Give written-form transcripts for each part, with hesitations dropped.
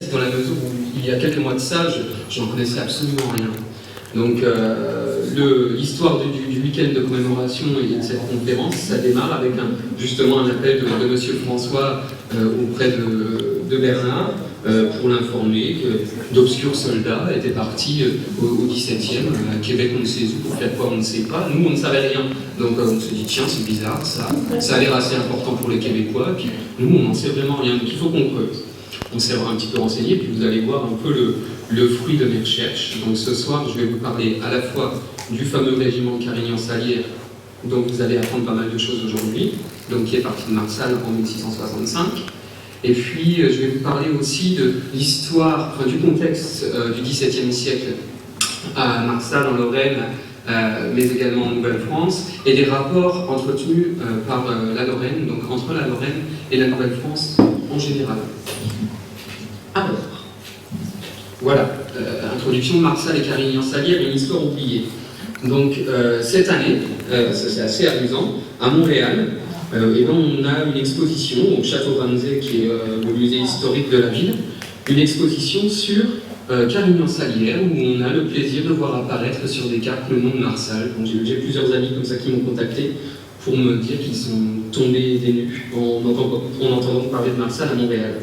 dans la mesure où il y a quelques mois de ça, je n'en connaissais absolument rien. Donc l'histoire du week-end de commémoration et de cette conférence, ça démarre avec justement un appel de Monsieur François auprès de Bernard pour l'informer que d'obscurs soldats étaient partis au 17e, à Québec on ne sait où, pour faire quoi on ne sait pas. Nous on ne savait rien, donc on se dit tiens c'est bizarre, ça a l'air assez important pour les Québécois, puis nous on n'en sait vraiment rien, donc il faut qu'on creuse. On s'est un petit peu renseigné, puis vous allez voir un peu le fruit de mes recherches. Donc ce soir, je vais vous parler à la fois du fameux régiment de Carignan-Salière, dont vous allez apprendre pas mal de choses aujourd'hui, donc qui est parti de Marsal en 1665. Et puis, je vais vous parler aussi de l'histoire, du contexte du XVIIe siècle à Marsal, en Lorraine, mais également en Nouvelle-France, et des rapports entretenus par la Lorraine, donc entre la Lorraine et la Nouvelle-France en général. Alors, voilà, introduction de Marsal et Carignan-Salière, une histoire oubliée. Donc, cette année, c'est assez amusant, à Montréal, et ben, on a une exposition au Château Ramsay, qui est le musée historique de la ville, une exposition sur Carignan-Salière, où on a le plaisir de voir apparaître sur des cartes le nom de Marsal. J'ai plusieurs amis comme ça qui m'ont contacté pour me dire qu'ils sont tombés des nues en entendant parler de Marsal à Montréal.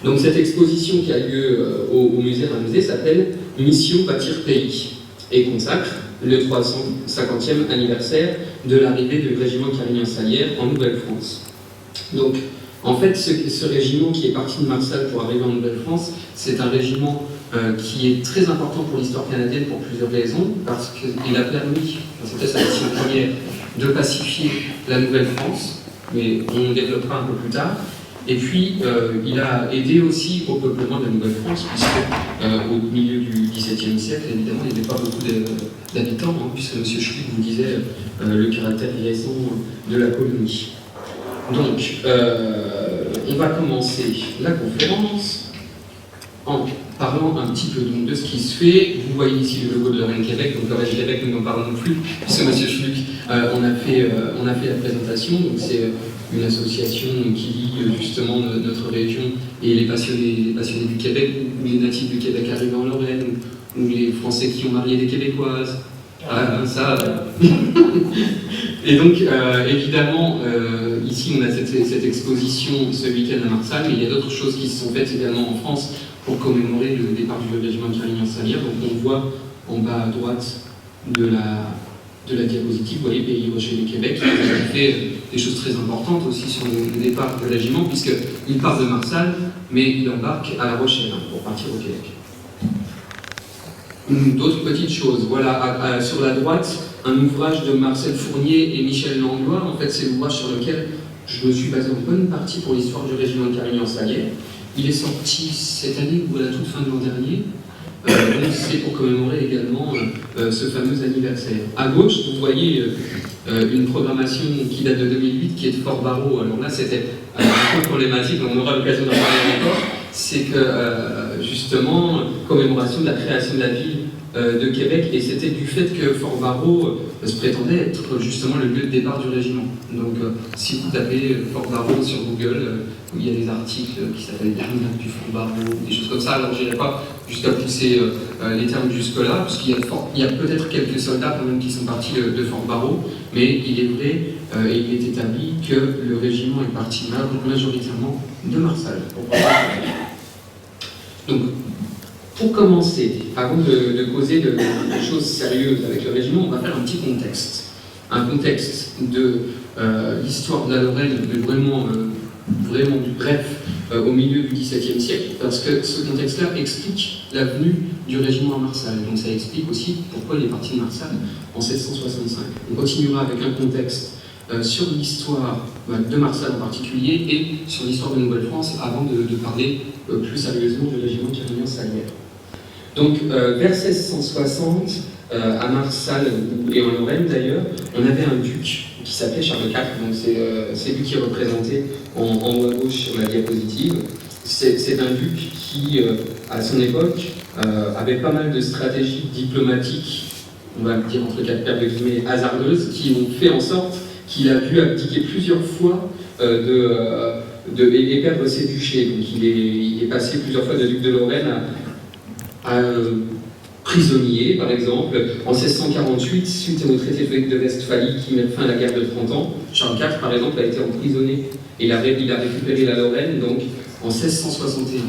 Donc cette exposition qui a lieu au musée Ramsay s'appelle « Mission Bâtir Pays » et consacre le 350e anniversaire de l'arrivée du régiment Carignan-Salière en Nouvelle-France. Donc en fait ce régiment qui est parti de Marsal pour arriver en Nouvelle-France, c'est un régiment qui est très important pour l'histoire canadienne pour plusieurs raisons, parce qu'il a permis, c'était sa mission première, de pacifier la Nouvelle-France, mais on développera un peu plus tard. Et puis, il a aidé aussi au peuplement de la Nouvelle-France, puisque au milieu du XVIIe siècle, évidemment, il n'y avait pas beaucoup d'habitants, hein, puisque M. Schlick vous disait le caractère récent de la colonie. Donc, on va commencer la conférence en parlant un petit peu donc, de ce qui se fait. Vous voyez ici le logo de Lorraine Québec, donc Lorraine Québec, nous n'en parlons plus, puisque M. Schlick, on a fait la présentation, donc c'est une association qui lie justement notre région et les passionnés du Québec, ou les natifs du Québec arrivés en Lorraine, ou les Français qui ont marié des Québécoises. Ça. Et donc, évidemment, ici on a cette exposition ce week-end à Marsal, mais il y a d'autres choses qui se sont faites également en France pour commémorer le départ du régiment de Carignan-Salière. Donc on voit en bas à droite de la diapositive, vous voyez, Pays Rocher du Québec, qui a fait des choses très importantes aussi sur le départ du régiment, puisqu'il part de Marsal, mais il embarque à La Rochelle pour partir au Québec. D'autres petites choses, voilà, sur la droite, un ouvrage de Marcel Fournier et Michel Langlois. En fait, c'est l'ouvrage sur lequel je me suis basé en bonne partie pour l'histoire du régiment de Carignan-Salière. Il est sorti cette année ou à la toute fin de l'an dernier. C'est pour commémorer également ce fameux anniversaire. À gauche, vous voyez une programmation qui date de 2008, qui est de Fort Barreau. Alors là, c'était un peu problématique, on aura l'occasion d'en parler encore. C'est que, justement, commémoration de la création de la ville de Québec, et c'était du fait que Fort Barreau se prétendait être justement le lieu de départ du régiment. Donc, si vous tapez Fort Barreau sur Google, il y a des articles qui s'appellent L'armée du Fort Barreau, des choses comme ça. Alors, je n'irai pas jusqu'à pousser les termes jusque-là, parce qu'il y a peut-être quelques soldats quand même qui sont partis de Fort Barreau, mais il est vrai et il est établi que le régiment est parti majoritairement de Marsal. Donc, pour commencer, avant de causer de choses sérieuses avec le régiment, on va faire un petit contexte. Un contexte de l'histoire de la Lorraine, mais vraiment bref, au milieu du XVIIe siècle, parce que ce contexte-là explique la venue du régiment à Marsal. Donc ça explique aussi pourquoi il est parti de Marsal en 1765. On continuera avec un contexte sur l'histoire de Marsal en particulier et sur l'histoire de Nouvelle-France avant de parler plus sérieusement du régiment de Carignan-Salière. Donc vers 1660, à Marsal et en Lorraine d'ailleurs, on avait un duc qui s'appelait Charles IV, donc c'est lui qui est représenté en haut à gauche sur la diapositive. C'est un duc qui, à son époque, avait pas mal de stratégies diplomatiques, on va dire entre quatre paires de guillemets, hasardeuses, qui ont fait en sorte qu'il a dû abdiquer plusieurs fois et perdre ses duchés. Donc il est passé plusieurs fois de duc de Lorraine à prisonnier, par exemple. En 1648, suite au traité de Westphalie qui met fin à la guerre de 30 ans, Charles IV, par exemple, a été emprisonné. Il a récupéré la Lorraine donc, en 1661.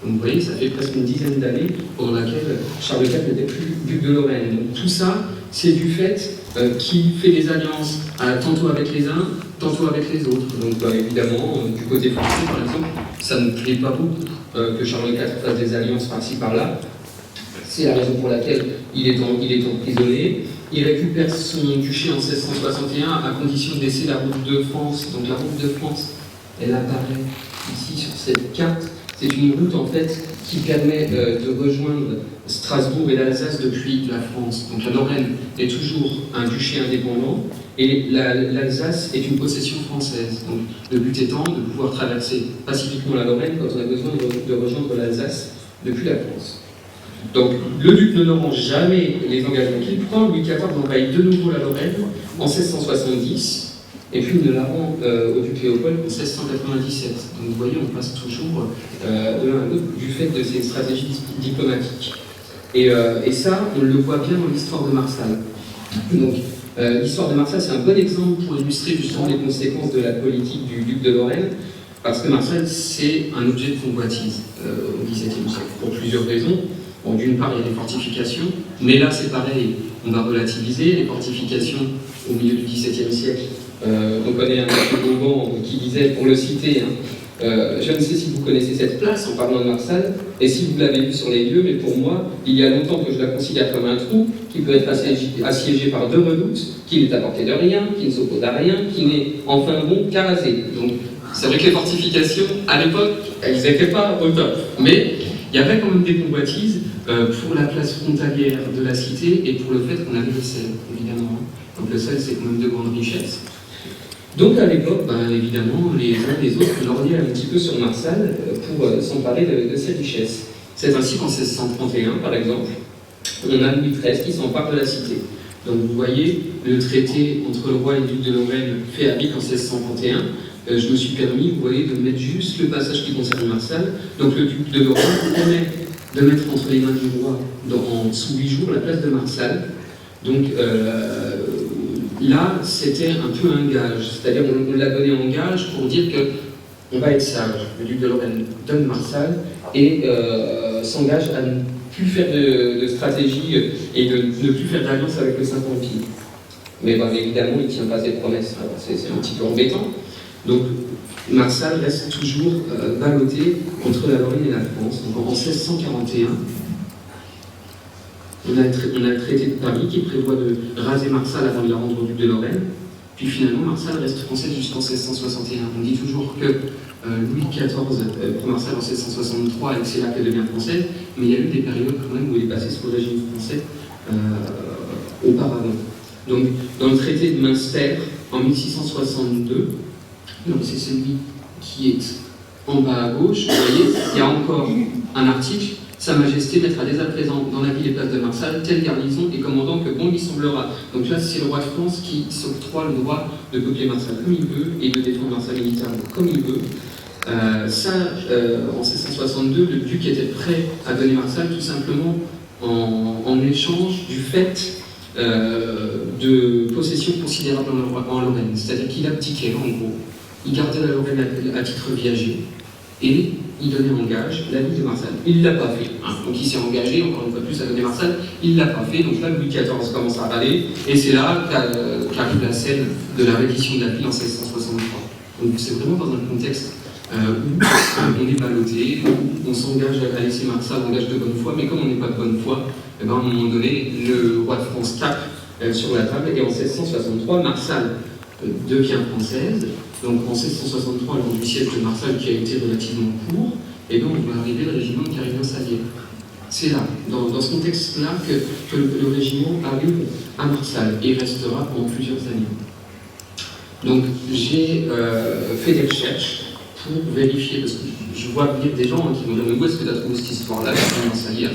Donc vous voyez, ça fait presque une dizaine d'années pendant laquelle Charles IV n'était plus duc de Lorraine. Donc tout ça, c'est du fait qu'il fait des alliances tantôt avec les uns, tantôt avec les autres. Donc évidemment, du côté français par exemple, ça ne plaît pas beaucoup que Charles IV fasse des alliances par-ci par-là. C'est la raison pour laquelle il est emprisonné. Il récupère son duché en 1661 à condition de laisser la route de France. Donc la route de France, elle apparaît ici sur cette carte. C'est une route en fait qui permet de rejoindre Strasbourg et l'Alsace depuis la France. Donc la Lorraine est toujours un duché indépendant et l'Alsace est une possession française. Donc le but étant de pouvoir traverser pacifiquement la Lorraine quand on a besoin de rejoindre l'Alsace depuis la France. Donc le duc ne n'aura jamais les engagements qu'il prend. Louis XIV envahit de nouveau la Lorraine en 1670. Et puis il ne la rend au duc Léopold en 1697. Donc vous voyez, on passe toujours de l'un à l'autre du fait de ces stratégies diplomatiques. Et ça, on le voit bien dans l'histoire de Marsal. Donc l'histoire de Marsal, c'est un bon exemple pour illustrer justement les conséquences de la politique du duc de Lorraine, parce que Marsal, c'est un objet de convoitise au XVIIe siècle, pour plusieurs raisons. Bon, d'une part, il y a des fortifications, mais là, c'est pareil, on va relativiser. Les fortifications au milieu du XVIIe siècle, on connaît un Bourbon qui disait, pour le citer, je ne sais si vous connaissez cette place en parlant de Marsal, et si vous l'avez vu sur les lieux, mais pour moi, il y a longtemps que je la considère comme un trou qui peut être assiégé par 2 redoutes, qui n'est à portée de rien, qui ne s'oppose à rien, qui n'est enfin bon qu'à raser. Donc, c'est vrai que les fortifications, à l'époque, elles n'étaient pas au top, mais il y avait quand même des convoitises pour la place frontalière de la cité et pour le fait qu'on avait le sel, évidemment. Donc le sel, c'est quand même de grande richesse. Donc à l'époque, évidemment, les uns et les autres lorgnaient un petit peu sur Marsal pour s'emparer de ces richesses. C'est ainsi qu'en 1631, par exemple, on a Louis XIII qui s'empare de la cité. Donc vous voyez, le traité entre le roi et le duc de Lorraine fait à Vic en 1631. Je me suis permis, vous voyez, de mettre juste le passage qui concerne Marsal. Donc le duc de Lorraine promet de mettre entre les mains du roi, sous 8 jours, la place de Marsal. Donc là, c'était un peu un gage. C'est-à-dire on l'a donné en gage pour dire qu'on va être sage. Le duc de Lorraine donne Marsal et s'engage à ne plus faire de stratégie et de ne plus faire d'alliance avec le Saint-Empire. Mais évidemment, il ne tient pas ses promesses. C'est un petit peu embêtant. Donc, Marsal reste toujours ballotté entre la Lorraine et la France. Donc, en 1641, on a le traité de Paris qui prévoit de raser Marsal avant de la rendre au duc de Lorraine. Puis finalement, Marsal reste française jusqu'en 1661. On dit toujours que Louis XIV prend Marsal en 1663 et que c'est là qu'elle devient française, mais il y a eu des périodes quand même où il est passé sous le régime français auparavant. Donc, dans le traité de Münster, en 1662, donc c'est celui qui est en bas à gauche, vous voyez, il y a encore un article. Sa Majesté mettra dès à présent dans la ville et place de Marsal telle garnison et commandant que bon lui semblera. Donc là, c'est le roi de France qui s'octroie le droit de peupler Marsal comme il veut et de défendre Marsal militairement comme il veut. En 1662, le duc était prêt à donner Marsal tout simplement en échange du fait de possession considérable en Lorraine. C'est-à-dire qu'il abdiquait, en gros. Il gardait la Lorraine à titre viager et il donnait en gage la ville de Marsal. Il ne l'a pas fait. Donc il s'est engagé, encore une fois plus, à donner Marsal. Il ne l'a pas fait. Donc là, Louis XIV commence à râler. Et c'est là qu'arrive la scène de la reddition de la ville en 1663. Donc c'est vraiment dans un contexte où on est ballotté, où on s'engage à laisser Marsal en gage de bonne foi. Mais comme on n'est pas de bonne foi, à un moment donné, le roi de France tape sur la table. Et en 1663, Marsal devient française. Donc en 1663, lors du siège de Marsal qui a été relativement court, et donc on va arriver le régiment de Carignan-Salière. C'est là, dans ce contexte-là, que le régiment arrive à Marsal et restera pendant plusieurs années. Donc j'ai fait des recherches pour vérifier, parce que je vois venir des gens qui vont dire « Mais où est-ce que tu as trouvé cette histoire-là, Carignan-Salière ?»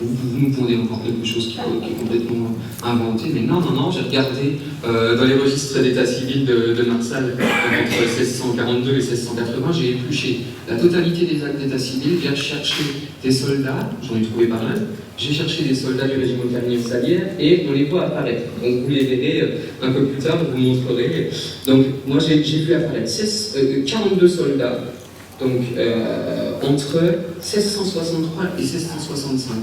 Vous nous pondez encore quelque chose qui est complètement inventé, mais non, j'ai regardé dans les registres d'état civil de Marsal entre 1642 et 1680, j'ai épluché la totalité des actes d'état civil, j'ai cherché des soldats, j'en ai trouvé pas mal, j'ai cherché des soldats du régiment de Carignan-Salière et on les voit apparaître. Donc vous les verrez un peu plus tard, je vous montrerai. Donc moi j'ai vu apparaître 42 soldats, donc entre 1663 et 1665.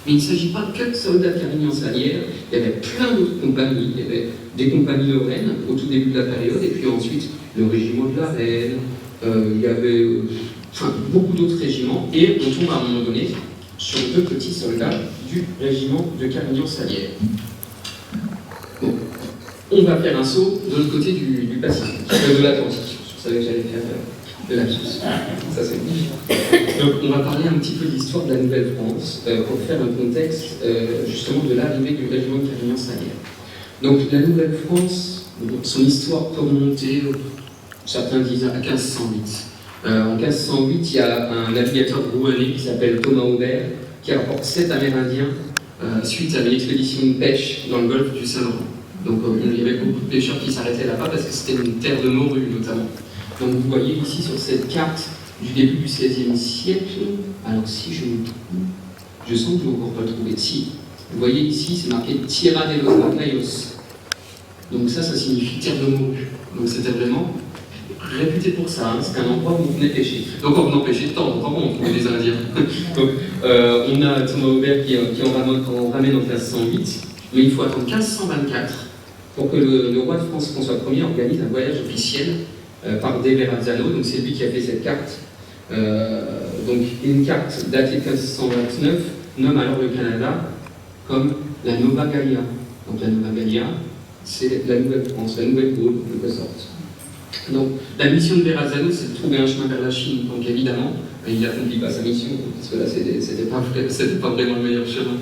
Mais il ne s'agit pas que de soldats de Carignan-Salière, il y avait plein d'autres compagnies, il y avait des compagnies lorraines au tout début de la période, et puis ensuite le régiment de la Reine, il y avait beaucoup d'autres régiments, et on tombe à un moment donné sur 2 petits soldats du régiment de Carignan-Salière. Bon. On va faire un saut de l'autre côté du Pacifique, de l'Atlantique. Je savais que j'allais faire de la chose. Ça c'est bon. Donc on va parler un petit peu de l'histoire de la Nouvelle-France pour faire un contexte justement de l'arrivée du régiment de Carignan-Salière. Donc la Nouvelle-France, son histoire peut remonter, certains disent à 1508. En 1508, il y a un navigateur rouennais qui s'appelle Thomas Aubert qui rapporte 7 Amérindiens suite à une expédition de pêche dans le golfe du Saint-Laurent. Donc il y avait beaucoup de pêcheurs qui s'arrêtaient là-bas parce que c'était une terre de morue notamment. Donc vous voyez ici sur cette carte du début du XVIe siècle, alors si je me trompe, je sens que je ne vais encore pas le trouver. Si, vous voyez ici, c'est marqué Tierra de los Maclayos. Donc ça signifie terre de morue. Donc c'était vraiment réputé pour ça, hein. C'était un endroit où on venait pêcher. Donc en venant pêcher de temps en temps, on trouvait des Indiens. Donc on a Thomas Aubert qui en ramène en 1508, mais il faut attendre 1524 pour que le roi de France, François Ier, organise un voyage officiel par De Verrazzano, donc c'est lui qui a fait cette carte. Donc une carte datée de 1529 nomme alors le Canada comme la Nova Gallia. Donc la Nova Gallia, c'est la Nouvelle-France, la Nouvelle-Gaule en quelque sorte. Donc la mission de Verrazzano, c'est de trouver un chemin vers la Chine. Donc évidemment, il n'accomplit pas sa mission, parce que là c'était pas vraiment le meilleur chemin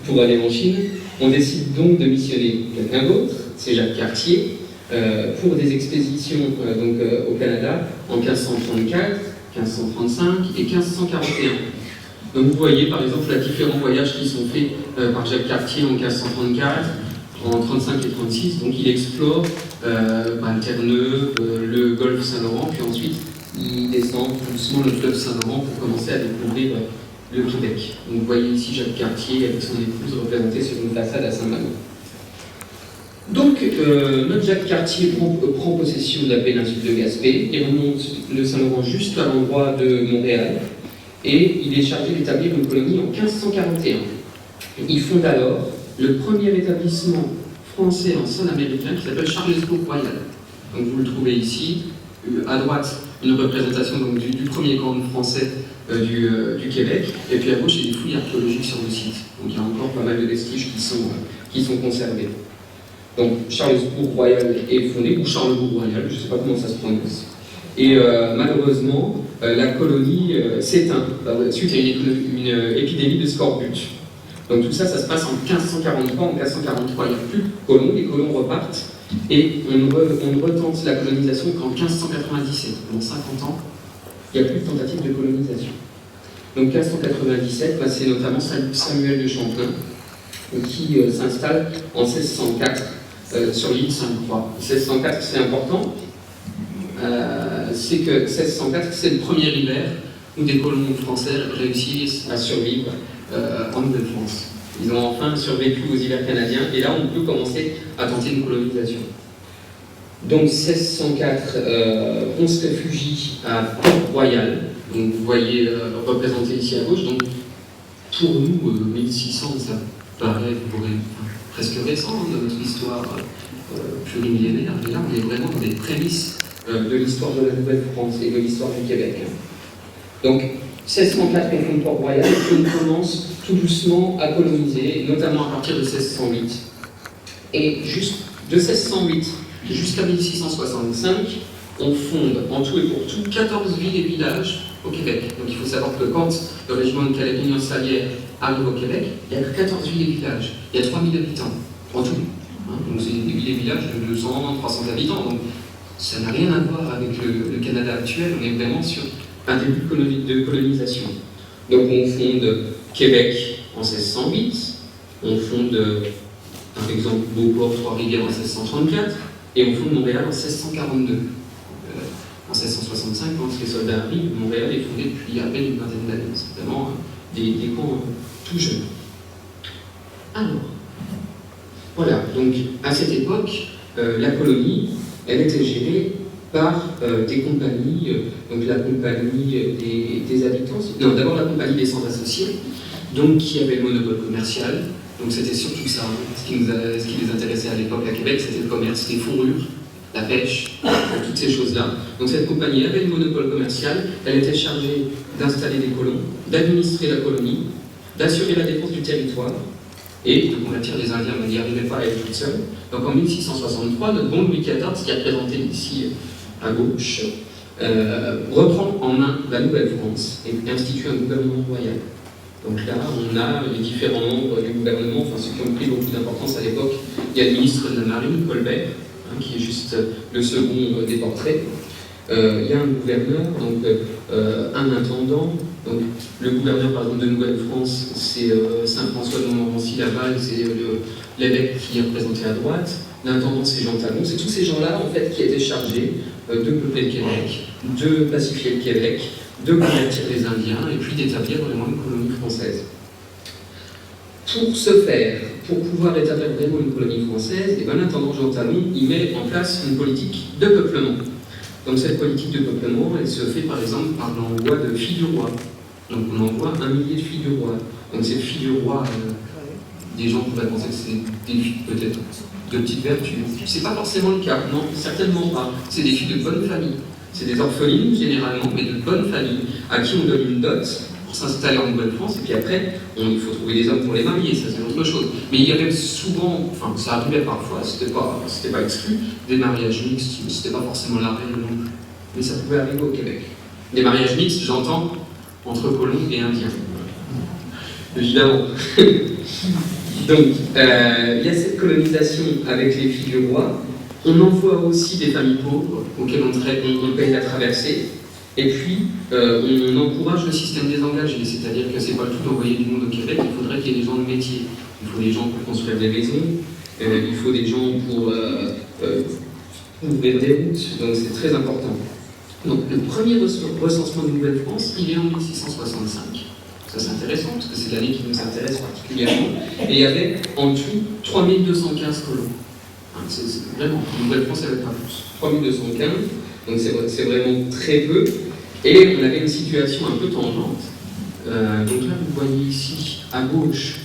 pour aller en Chine. On décide donc de missionner quelqu'un d'autre, c'est Jacques Cartier, pour des expéditions au Canada en 1534, 1535 et 1541. Donc vous voyez par exemple les différents voyages qui sont faits par Jacques Cartier en 1534, en 35 et 36, donc il explore le Terre-Neuve, le golfe Saint-Laurent, puis ensuite il descend doucement le fleuve Saint-Laurent pour commencer à découvrir le Québec. Donc vous voyez ici Jacques Cartier avec son épouse représentée sur une façade à Saint-Malo. Donc notre Jacques Cartier prend possession de la péninsule de Gaspé, il remonte le Saint-Laurent juste à l'endroit de Montréal, et il est chargé d'établir une colonie en 1541. Il fonde alors le premier établissement français en sol américain qui s'appelle Charlesbourg Royal. Donc vous le trouvez ici, à droite, une représentation donc, du premier camp français du Québec, et puis à gauche, il y a des fouilles archéologiques sur le site. Donc il y a encore pas mal de vestiges qui sont conservés. Donc Charlesbourg Royal est fondé, ou Charlesbourg Royal, je ne sais pas comment ça se prononce. Et malheureusement, la colonie s'éteint suite à une épidémie de scorbut. Donc tout ça se passe en 1543, en 1543, il n'y a plus de colons, les colons repartent, et on ne retente la colonisation qu'en 1597, donc 50 ans, il n'y a plus de tentative de colonisation. Donc 1597, c'est notamment Samuel de Champlain, qui s'installe en 1604 sur l'île Sainte-Croix. 1604, c'est important, c'est que 1604, c'est le premier hiver où des colons français réussissent à survivre en Nouvelle-France. Ils ont enfin survécu aux hivers canadiens, et là on peut commencer à tenter une colonisation. Donc 1604, on se réfugie à Port-Royal, donc vous voyez représenté ici à gauche. Donc pour nous, 1600, ça paraît presque récent dans notre histoire plurimillénaire, mais là on est vraiment dans des prémices de l'histoire de la Nouvelle-France et de l'histoire du Québec. Donc 1604, on fonde Port-Royal, et on commence tout doucement à coloniser, notamment à partir de 1608. Et juste de 1608 jusqu'à 1665, on fonde en tout et pour tout 14 villes et villages au Québec. Donc il faut savoir que quand le régiment de Carignan-Salière arrive au Québec, il n'y a que 14 villes et villages. Il y a 3000 habitants en tout. Donc c'est des villes et villages de 200, 300 habitants. Donc ça n'a rien à voir avec le Canada actuel. On est vraiment sur un début de colonisation. Donc on fonde Québec en 1608, on fonde, par exemple, Beauport, Trois-Rivières en 1634, et on fonde Montréal en 1642. En 1665, quand les soldats arrivent, Montréal est fondé depuis à peine une vingtaine d'années. C'est vraiment des camps tout jeunes. Alors, voilà, donc à cette époque, la colonie, elle était gérée par des compagnies, donc la compagnie des habitants, non, d'abord la compagnie des sans-associés, donc qui avait le monopole commercial, donc c'était surtout ça, ce qui les intéressait à l'époque à Québec, c'était le commerce, les fourrures, la pêche, toutes ces choses-là. Donc cette compagnie avait le monopole commercial, elle était chargée d'installer des colons, d'administrer la colonie, d'assurer la défense du territoire, et de convertir les Indiens, mais elle n'y arrivait pas à elle toute seule. Donc en 1663, notre bon Louis XIV, qui est représenté ici à gauche, reprend en main la Nouvelle-France et institue un gouvernement royal. Donc là, on a les différents membres du gouvernement, enfin ceux qui ont pris beaucoup d'importance à l'époque. Il y a le ministre de la Marine, Colbert, qui est juste le second des portraits. Il y a un gouverneur, donc un intendant. Donc, le gouverneur, par exemple, de Nouvelle-France, c'est Saint-François de Montmorency-Laval, c'est l'évêque qui est représenté à droite. L'intendant, c'est Jean Talon. C'est tous ces gens-là, en fait, qui étaient chargés de peupler le Québec, de pacifier le Québec, de convertir les Indiens, et puis d'établir vraiment une colonie française. Pour ce faire, pour pouvoir établir vraiment une colonie française, l'intendant Jean Talon, il met en place une politique de peuplement. Donc cette politique de peuplement, elle se fait par exemple par l'envoi de filles du roi. Donc on envoie 1 millier de filles du roi. Donc ces filles du roi, des gens pourraient penser que c'est des filles peut-être de petites vertus. C'est pas forcément le cas, non, certainement pas. C'est des filles de bonne famille. C'est des orphelines généralement, mais de bonne famille, à qui on donne une dot pour s'installer en Nouvelle-France, et puis après, il faut trouver des hommes pour les marier, ça c'est autre chose. Mais il y avait souvent, enfin ça arrivait parfois, c'était pas exclu, des mariages mixtes, mais c'était pas forcément la règle non plus. Mais ça pouvait arriver au Québec. Des mariages mixtes, j'entends, entre colons et indiens. Évidemment. Donc, il y a cette colonisation avec les filles du roi. On envoie aussi des familles pauvres auxquelles on paye la traversée. Et puis, on encourage le système des engagés, c'est-à-dire que c'est pas le tout d'envoyer du monde au Québec, il faudrait qu'il y ait des gens de métier. Il faut des gens pour construire des maisons, il faut des gens pour ouvrir des routes, donc c'est très important. Donc le premier recensement de Nouvelle-France, il est en 1665. Ça c'est intéressant, parce que c'est l'année qui nous intéresse particulièrement. Et il y avait en tout 3215 colons. C'est vraiment, Nouvelle-France n'avait pas plus. 3215, donc c'est vraiment très peu. Et on avait une situation un peu tangente. Donc là, vous voyez ici, à gauche,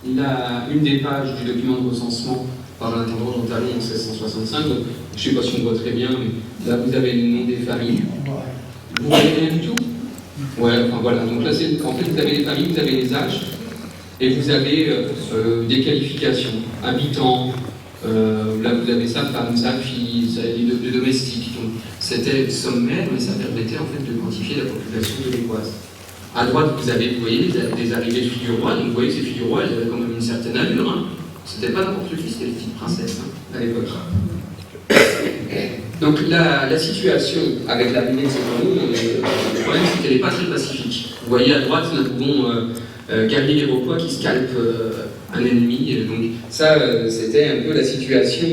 une des pages du document de recensement par l'intendant Jean Talon en 1665. Donc, je ne sais pas si on voit très bien, mais là, vous avez le nom des familles. Vous voyez rien du tout? Ouais, enfin voilà. Donc là, en fait, vous avez les familles, vous avez les âges, et vous avez des qualifications. Habitants, là, vous avez ça, femme, ça, fille, ça, les domestiques. Donc, c'était sommaire, mais ça permettait en fait de quantifier la population québécoise. À droite, vous voyez, des arrivées de filles du roi. Donc, vous voyez, ces filles du roi, elles avaient quand même une certaine allure. Hein. C'était pas n'importe qui, c'était les petites princesses à l'époque. Donc, la situation avec l'arrivée de ces colons, le problème, c'est qu'elle n'est pas très pacifique. Vous voyez, à droite, nous avons guerrier iroquois qui scalpe un ennemi. Donc, ça, c'était un peu la situation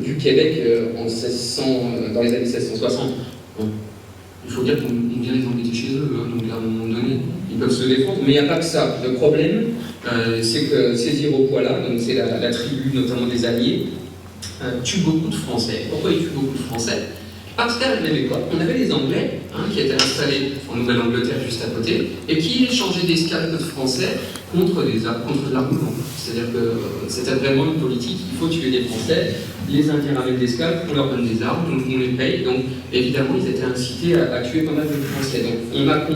du Québec dans les années 1660. Bon. Il faut dire qu'on vient les embêter chez eux, hein, donc à un moment donné, ils peuvent se défendre, mais il n'y a pas que ça. Le problème, c'est que ces Iroquois-là, donc c'est la tribu notamment des Alliés, tuent beaucoup de Français. Pourquoi ils tuent beaucoup de Français? Parce qu'à la même époque, on avait les Anglais, qui étaient installés en Nouvelle-Angleterre juste à côté, et qui échangeaient des scalps français contre de l'armement. C'est-à-dire que c'était vraiment une politique, il faut tuer des Français, les Indiens ramènent des scalps, on leur donne des armes, donc on les paye, donc évidemment ils étaient incités à tuer pas mal de Français. Donc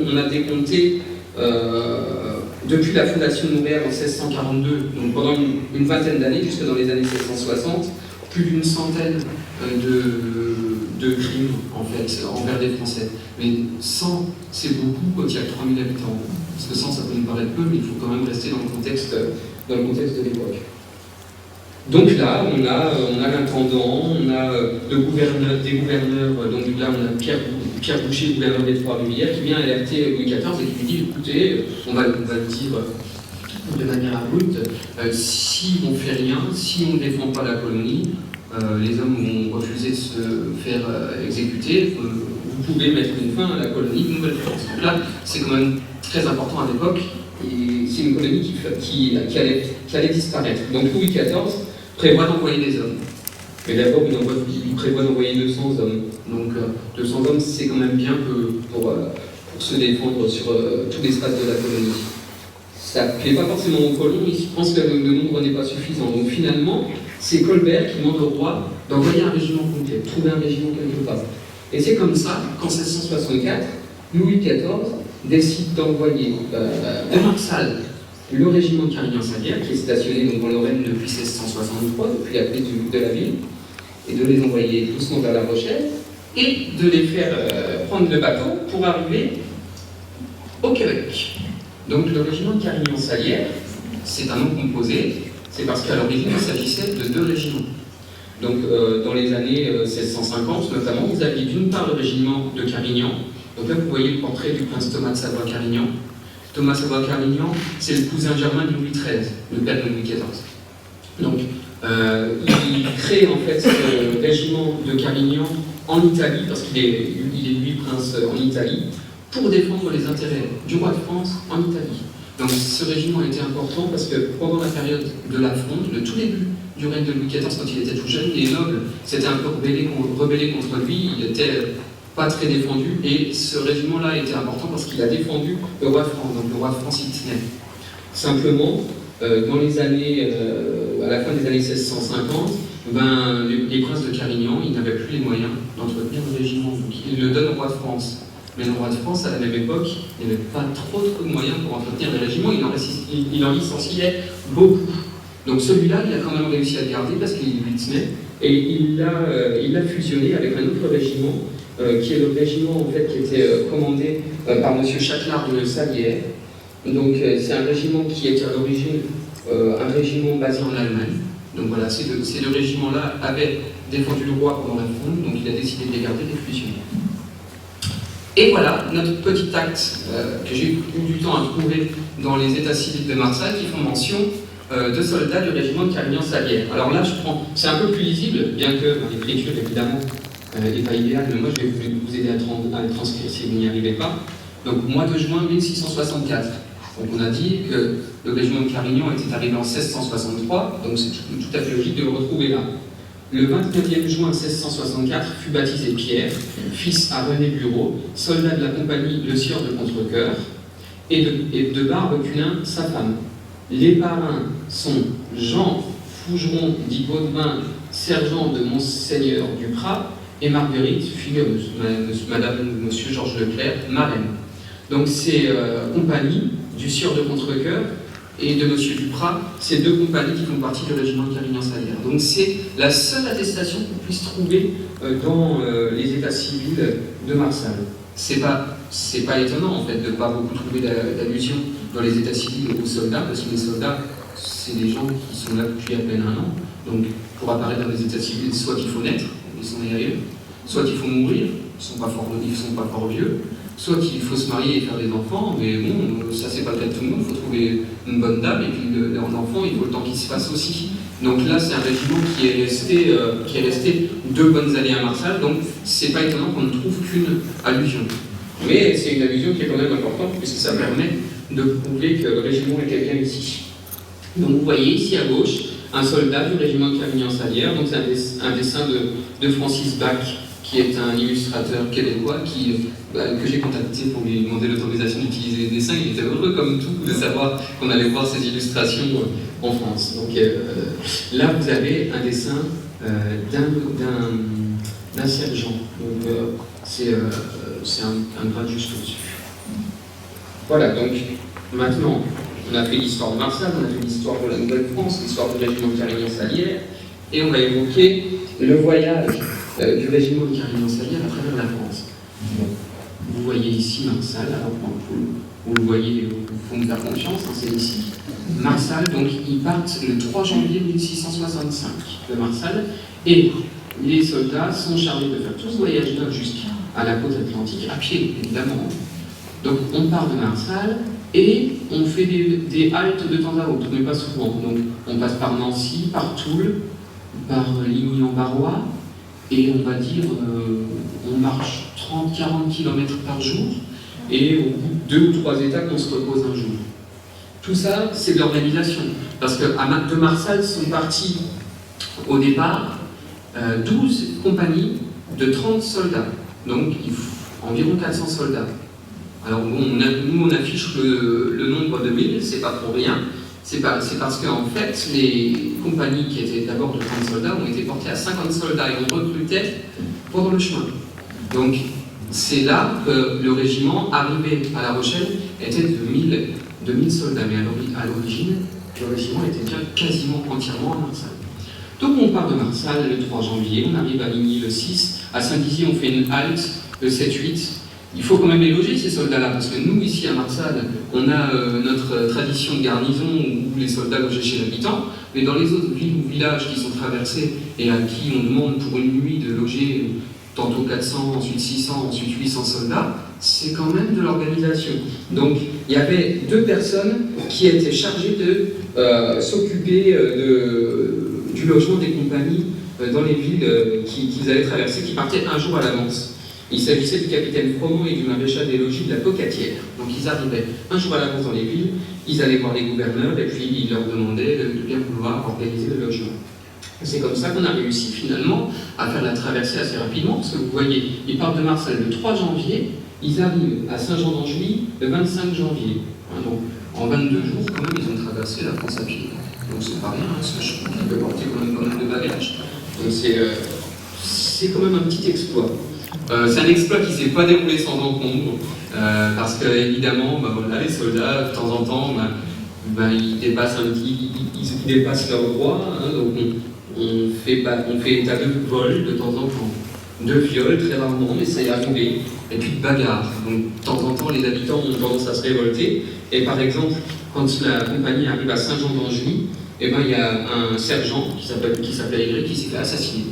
on a décompté, depuis la fondation de Montréal en 1642, donc pendant une vingtaine d'années, jusque dans les années 1660, plus d'une centaine de crimes, en fait, envers des Français. Mais 100, c'est beaucoup quand il y a 3000 habitants. Parce que 100, ça peut nous paraître peu, mais il faut quand même rester dans le contexte de l'époque. Donc là, on a l'intendant, on a des gouverneurs, donc là on a Pierre Boucher, gouverneur des Trois-Rivières, qui vient alerter Louis XIV et qui lui dit, écoutez, on va dire de manière abrupte, si on ne fait rien, si on ne défend pas la colonie, les hommes vont refuser de se faire exécuter, vous pouvez mettre une fin à la colonie de Nouvelle-France. Donc là, c'est quand même très important à l'époque, et c'est une colonie qui allait disparaître. Donc Louis XIV prévoit d'envoyer des hommes. Mais d'abord, il prévoit d'envoyer 200 hommes. Donc 200 hommes, c'est quand même bien pour se défendre sur tout l'espace de la colonie. Ça ne plaît pas forcément aux colons, ils pensent que le nombre n'est pas suffisant. Donc finalement, c'est Colbert qui demande au roi d'envoyer un régiment complet, de trouver un régiment quelque part. Et c'est comme ça qu'en 1664, Louis XIV décide d'envoyer de Marsal le régiment de Carignan-Salière, qui est stationné donc, en Lorraine depuis 1663, depuis la prise de la ville, et de les envoyer doucement vers La Rochelle, et de les faire prendre le bateau pour arriver au Québec. Donc le régiment de Carignan-Salière, c'est un nom composé, c'est parce qu'à l'origine il s'agissait de 2 régiments. Donc dans les années 1650 notamment, vous aviez d'une part le régiment de Carignan, donc là vous voyez le portrait du prince Thomas de Savoie-Carignan. Thomas Savoie-Carignan, c'est le cousin germain de Louis XIII, le père de Louis XIV. Donc il crée en fait ce régiment de Carignan en Italie, parce qu'il est lui prince en Italie, pour défendre les intérêts du roi de France en Italie. Donc ce régiment était important parce que pendant la période de la Fronde, le tout début du règne de Louis XIV, quand il était tout jeune, les nobles s'étaient un peu rebellés contre lui, il n'était pas très défendu, et ce régiment-là était important parce qu'il a défendu le roi de France, donc le roi de France il tenait. Simplement, dans les années, à la fin des années 1650, les princes de Carignan, ils n'avaient plus les moyens d'entretenir le régiment, donc ils le donnent au roi de France. Mais le roi de France, à la même époque, il n'avait pas trop de moyens pour entretenir les régiments, il en licenciait beaucoup. Donc celui-là, il a quand même réussi à le garder parce qu'il lui tenait, et il l'a fusionné avec un autre régiment, qui est le régiment en fait, qui était commandé par M. Châtelard de Salière. Donc c'est un régiment qui était à l'origine un régiment basé en Allemagne. Donc voilà, ces deux régiments-là avaient défendu le roi pendant la Fronde, donc il a décidé de les garder, de les fusionner. Et voilà notre petit acte que j'ai eu du temps à trouver dans les états civils de Marseille qui font mention de soldats du régiment de Carignan-Salière. Alors là, c'est un peu plus lisible, bien que l'écriture évidemment n'est pas idéale, mais moi je vais vous aider à le transcrire si vous n'y arrivez pas. Donc mois de juin 1664. Donc on a dit que le régiment de Carignan était arrivé en 1663, donc c'est tout à fait logique de le retrouver là. Le 29e juin 1664 fut baptisé Pierre, fils à René Bureau, soldat de la compagnie Le Sieur de Contrecoeur, et de Barbe-Cunin, sa femme. Les parrains sont Jean Fougeron dit Baudevin, sergent de Monseigneur Duprat, et Marguerite, figureuse, Madame ou Monsieur Georges Leclerc, marraine. Donc ces compagnies du Sieur de Contrecoeur et de Monsieur Duprat, ces 2 compagnies qui font partie du régiment de Carignan-Salière. Donc c'est la seule attestation qu'on puisse trouver dans les états civils de Marsal. C'est pas étonnant en fait de ne pas beaucoup trouver d'allusion dans les états civils aux soldats, parce que les soldats, c'est des gens qui sont là depuis à peine 1 an. Donc pour apparaître dans les états civils, soit il faut naître, ils sont nés ailleurs, soit il faut mourir, ils sont pas fort vieux, soit il faut se marier et faire des enfants, mais bon, ça c'est pas le cas de tout le monde, il faut trouver une bonne dame, et puis l'enfant, il faut le temps qu'il se fasse aussi. Donc là, c'est un régiment qui est resté 2 bonnes années à Marsal, donc c'est pas étonnant qu'on ne trouve qu'une allusion. Mais c'est une allusion qui est quand même importante, puisque ça permet de prouver que le régiment était bien ici. Donc vous voyez ici à gauche, un soldat du régiment de Carignan-Salière, donc c'est un dessin de Francis Bach, qui est un illustrateur québécois que j'ai contacté pour lui demander l'autorisation d'utiliser les dessins. Il était heureux comme tout de savoir qu'on allait voir ces illustrations en France. Donc là, vous avez un dessin d'un sergent. Donc c'est un grade juste au-dessus. Voilà, donc maintenant, on a fait l'histoire de Marsal, on a fait l'histoire de la Nouvelle-France, l'histoire du régiment de Carignan-Salière, et on va évoquer le voyage du régiment de Carignan-Salière à travers la France. Bon. Vous voyez ici Marsal, alors vous le voyez, il faut me faire confiance, hein, c'est ici. Marsal, donc ils partent le 3 janvier 1665 de Marsal, et les soldats sont chargés de faire tout ce voyage-là jusqu'à la côte atlantique, à pied évidemment. Donc on part de Marsal, Et on fait des haltes de temps à autre, mais pas souvent. Donc on passe par Nancy, par Toul, par Ligny-en-Barrois, et on va dire, on marche 30-40 km par jour, et au bout de 2 ou 3 étapes, on se repose un jour. Tout ça, c'est de l'organisation. Parce que de Marsal sont partis au départ 12 compagnies de 30 soldats. Donc environ 400 soldats. Alors bon, nous on affiche le nombre de 1000, c'est pas pour rien. C'est parce qu'en fait, les compagnies qui étaient d'abord de 30 soldats ont été portées à 50 soldats et on recrutait pendant le chemin. Donc c'est là que le régiment, arrivé à La Rochelle, était de 1000 soldats. Mais à l'origine, le régiment était bien quasiment entièrement à Marsal. Donc on part de Marsal le 3 janvier, on arrive à Ligny le 6, à Saint-Dizier on fait une halte le 7-8. Il faut quand même les loger ces soldats-là, parce que nous ici à Marsal, on a notre tradition de garnison où les soldats logeaient chez l'habitant, mais dans les autres villes ou villages qui sont traversés et à qui on demande pour une nuit de loger tantôt 400, ensuite 600, ensuite 800 soldats, c'est quand même de l'organisation. Donc il y avait 2 personnes qui étaient chargées de s'occuper du logement des compagnies dans les villes qu'ils allaient traverser, qui partaient un jour à l'avance. Il s'agissait du capitaine Froment et du maréchal des logis de la Pocatière. Donc ils arrivaient un jour à l'avance dans les villes, ils allaient voir les gouverneurs et puis ils leur demandaient de bien vouloir organiser le logement. C'est comme ça qu'on a réussi finalement à faire la traversée assez rapidement, parce que vous voyez, ils partent de Marsal le 3 janvier, ils arrivent à Saint-Jean-d'Angely le 25 janvier. Donc en 22 jours, quand même, ils ont traversé la France à pied. Donc c'est pas rien, parce que je pense qu'ils peuvent porter quand même de bagages. Donc c'est quand même un petit exploit. C'est un exploit qui ne s'est pas déroulé sans encombre, parce que évidemment, voilà, les soldats, de temps en temps, ils dépassent ils dépassent leurs droits, hein, donc on fait état de vol de temps en temps, de viol très rarement, mais ça y est arrivé, et puis de bagarre. Donc de temps en temps, les habitants ont tendance à se révolter, et par exemple, quand la compagnie arrive à Saint-Jean-d'Angely, il y a un sergent qui s'appelait Ygritte qui s'est fait assassiner.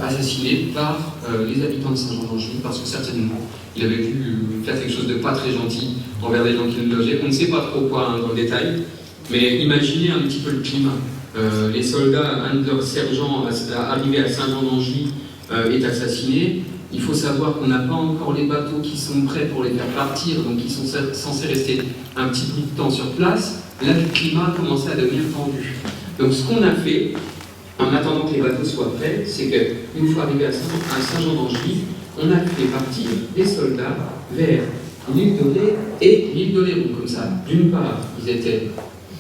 Assassiné par les habitants de Saint-Jean-d'Angely, parce que certainement il avait dû faire quelque chose de pas très gentil envers des gens qui le logeaient. On ne sait pas trop quoi dans le détail, mais imaginez un petit peu le climat. Les soldats, un de leurs sergents arrivé à Saint-Jean-d'Angely est assassiné. Il faut savoir qu'on n'a pas encore les bateaux qui sont prêts pour les faire partir, donc ils sont censés rester un petit bout de temps sur place. Là, le climat commençait à devenir tendu. Donc ce qu'on a fait, en attendant que les bateaux soient prêts, c'est qu'une fois arrivé à Saint-Jean-d'Angely, on a fait partir les soldats vers l'île de Ré et l'île d'Oléron. Comme ça, d'une part, ils étaient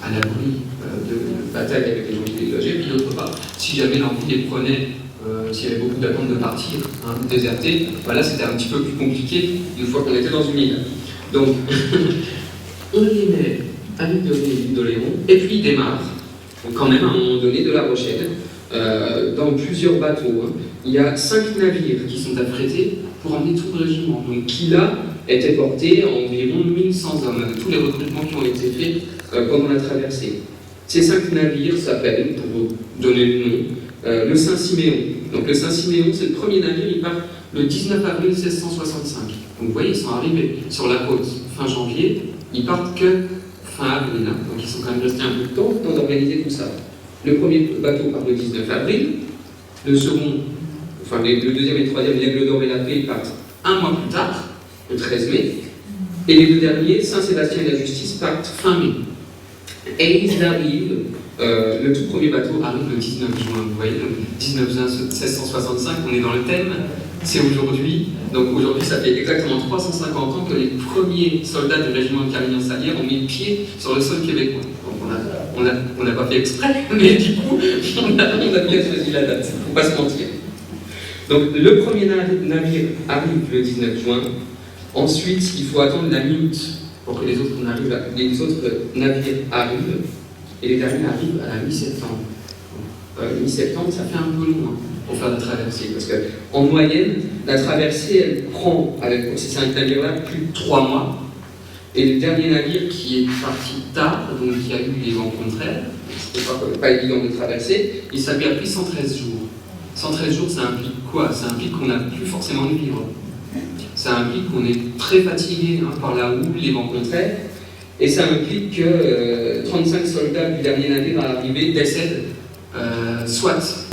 à l'abri de bataille avec les gens qui les logeaient, puis d'autre part, si jamais l'envie les prenait, s'il y avait beaucoup d'attentes de partir, de déserter, là c'était un petit peu plus compliqué une fois qu'on était dans une île. Donc, on les met à l'île de Ré et l'île d'Oléron, et puis ils démarrent, quand même à un moment donné, de La Rochelle, dans plusieurs bateaux. Il y a 5 navires qui sont affrétés pour emmener tout le régiment, donc qui là était porté à environ 1100 hommes, avec tous les recrutements qui ont été faits pendant la traversée. Ces 5 navires s'appellent, pour vous donner le nom, le Saint-Siméon. Donc le Saint-Siméon, c'est le premier navire, il part le 19 avril 1665. Donc vous voyez, ils sont arrivés sur la côte fin janvier, ils partent que fin avril, donc ils sont quand même restés un peu de temps pour organiser tout ça. Le premier bateau part le 19 avril, le second, le deuxième et le troisième, l'Aigle d'Or et la Paix, partent un mois plus tard, le 13 mai, et les 2 derniers, Saint-Sébastien et la Justice, partent fin mai. Et ils arrivent, le tout premier bateau arrive le 19 juin, vous voyez, donc 19 juin 1665, on est dans le thème, c'est aujourd'hui, donc aujourd'hui ça fait exactement 350 ans que les premiers soldats du régiment de Carignan-Salière ont mis le pied sur le sol québécois. Donc on n'a pas fait exprès, mais du coup, on a bien choisi la date, il ne faut pas se mentir. Donc le premier navire arrive le 19 juin, ensuite il faut attendre la mi-août pour que les autres navires arrivent, et les derniers arrivent à la mi-septembre. Mi-septembre, ça fait un peu long pour faire la traversée, parce qu'en moyenne, la traversée, elle prend, avec ces 5 navires-là, plus de 3 mois, et le dernier navire qui est parti tard, donc qui a eu les vents contraires, c'était pas évident de traverser, il s'appelle appris 113 jours. 113 jours, ça implique quoi? Ça implique qu'on n'a plus forcément de vivre. Ça implique qu'on est très fatigué par la houle, les vents contraires, Et ça implique que 35 soldats du dernier navire à arriver décèdent, soit